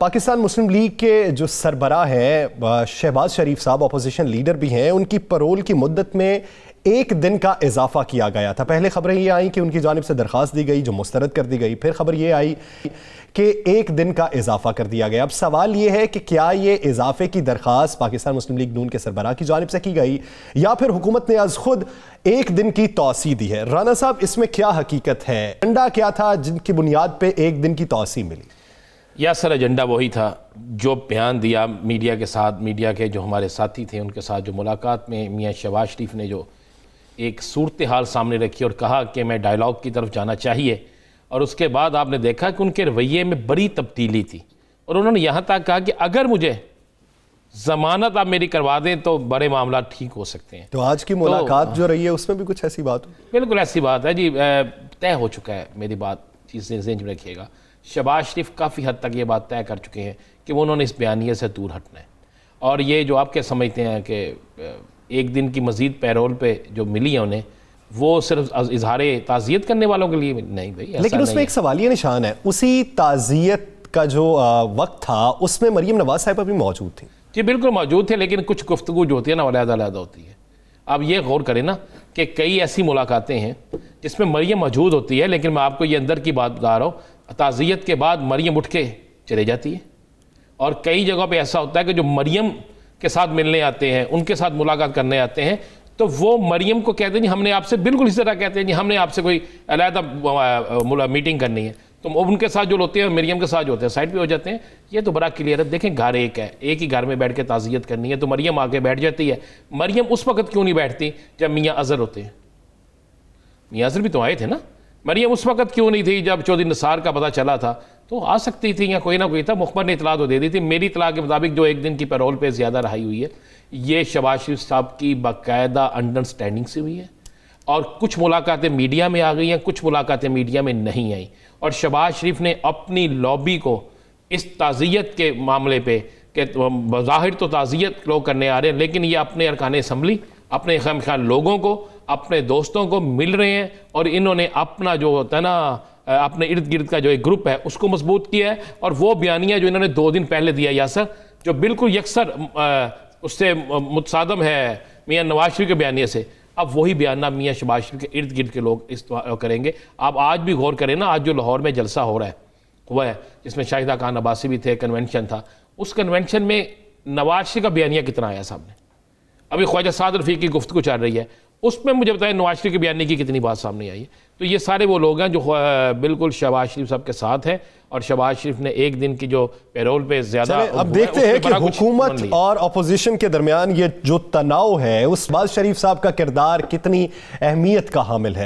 پاکستان مسلم league کے جو سربراہ ہیں شہباز شریف صاحب، اپوزیشن لیڈر بھی ہیں، ان کی پرول کی مدت میں ایک دن کا اضافہ کیا گیا تھا۔ پہلے خبریں یہ آئیں کہ ان کی جانب سے درخواست دی گئی جو مسترد کر دی گئی، پھر خبر یہ آئی کہ ایک دن کا اضافہ کر دیا گیا۔ اب سوال یہ ہے کہ کیا یہ اضافے کی درخواست پاکستان مسلم لیگ نون کے سربراہ کی جانب سے کی گئی یا پھر حکومت نے از خود ایک دن کی توسیع دی ہے؟ رانا صاحب، اس میں کیا حقیقت ہے؟ ایجنڈا کیا تھا جن کی بنیاد پہ ایک دن کی توسیع ملی؟ یا سر ایجنڈا وہی تھا جو بیان دیا میڈیا کے ساتھ، میڈیا کے جو ہمارے ساتھی تھے ان کے ساتھ جو ملاقات میں میاں شہباز شریف نے جو ایک صورتحال سامنے رکھی اور کہا کہ میں ڈائیلاگ کی طرف جانا چاہیے، اور اس کے بعد آپ نے دیکھا کہ ان کے رویے میں بڑی تبدیلی تھی، اور انہوں نے یہاں تک کہا کہ اگر مجھے ضمانت آپ میری کروا دیں تو بڑے معاملات ٹھیک ہو سکتے ہیں۔ تو آج کی ملاقات جو رہی ہے اس میں بھی کچھ ایسی بات ہو؟ بالکل ایسی بات ہے جی، طے ہو چکا ہے میری بات، چیزیں ذہن میں رکھیے گا۔ شہباز شریف کافی حد تک یہ بات طے کر چکے ہیں کہ انہوں نے اس بیانیے سے دور ہٹنا ہے، اور یہ جو آپ کے سمجھتے ہیں کہ ایک دن کی مزید پیرول پہ جو ملی ہے انہیں، وہ صرف اظہار تعزیت کرنے والوں کے لیے نہیں بھائی، لیکن اس میں ایک سوالیہ نشان ہے، اسی تعزیت کا جو وقت تھا اس میں مریم نواز صاحبہ بھی موجود تھی۔ جی بالکل موجود تھے، لیکن کچھ گفتگو جو ہوتی ہے نا علیحدہ علیحدہ ہوتی ہے۔ اب یہ غور کریں نا کہ کئی ایسی ملاقاتیں ہیں جس میں مریم موجود ہوتی ہے، لیکن میں آپ کو یہ اندر کی بات بتا رہا ہوں، تعزیت کے بعد مریم اٹھ کے چلے جاتی ہے، اور کئی جگہوں پہ ایسا ہوتا ہے کہ جو مریم کے ساتھ ملنے آتے ہیں، ان کے ساتھ ملاقات کرنے آتے ہیں، تو وہ مریم کو کہتے ہیں جی ہم نے آپ سے بالکل اسی طرح کہتے ہیں جی ہم نے آپ سے کوئی علیحدہ میٹنگ کرنی ہے، تو ان کے ساتھ جو ہوتے ہیں مریم کے ساتھ جو ہوتے ہیں سائڈ پہ ہو جاتے ہیں۔ یہ تو بڑا کلیئر ہے، دیکھیں گھر ایک ہے، ایک ہی گھر میں بیٹھ کے تعزیت کرنی ہے، تو مریم آ کے بیٹھ جاتی ہے۔ مریم اس وقت کیوں نہیں بیٹھتی جب میاں اظہر ہوتے ہیں؟ میاں اظہر بھی تو آئے تھے نا، مریم اس وقت کیوں نہیں تھی جب چودھری نثار کا پتہ چلا تھا؟ تو آ سکتی تھی، یا کوئی نہ کوئی تھا، مخبر نے اطلاع تو دے دی تھی۔ میری اطلاع کے مطابق جو ایک دن کی پیرول پہ زیادہ رہائی ہوئی ہے، یہ شہباز شریف صاحب کی باقاعدہ انڈرسٹینڈنگ سے ہوئی ہے، اور کچھ ملاقاتیں میڈیا میں آ گئی ہیں، کچھ ملاقاتیں میڈیا میں نہیں آئیں، اور شہباز شریف نے اپنی لابی کو اس تعزیت کے معاملے پہ کہ بظاہر تو تعزیت لوگ کرنے آ رہے ہیں، لیکن یہ اپنے ارکان اسمبلی، اپنے خام خیال لوگوں کو، اپنے دوستوں کو مل رہے ہیں، اور انہوں نے اپنا جو ہوتا ہے نا اپنے ارد گرد کا جو ایک گروپ ہے اس کو مضبوط کیا ہے، اور وہ بیانیہ جو انہوں نے 2 دن پہلے دیا یاسر، جو بالکل یکسر اس سے متصادم ہے میاں نواز شریف کے بیانیے سے، اب وہی بیانہ میاں شہباز شریف کے ارد گرد کے لوگ استعمال کریں گے۔ آپ آج بھی غور کریں نا، آج جو لاہور میں جلسہ ہو رہا ہے وہ ہے جس میں شاہدہ خان عباسی بھی تھے، کنونشن تھا، اس کنونشن میں نواز شریف کا بیانیہ کتنا آیا سامنے؟ ابھی خواجہ سعد رفیق کی گفتگو چل رہی ہے، اس میں مجھے بتائیں نواز شریف کے بیانیے کی کتنی بات سامنے آئی ہے؟ تو یہ سارے وہ لوگ ہیں جو بالکل شہباز شریف صاحب کے ساتھ ہیں، اور شہباز شریف نے ایک دن کی جو پیرول پہ زیادہ اب دیکھتے ہیں کہ حکومت اور اپوزیشن کے درمیان یہ جو تناؤ ہے اس شہباز شریف صاحب کا کردار کتنی اہمیت کا حامل ہے۔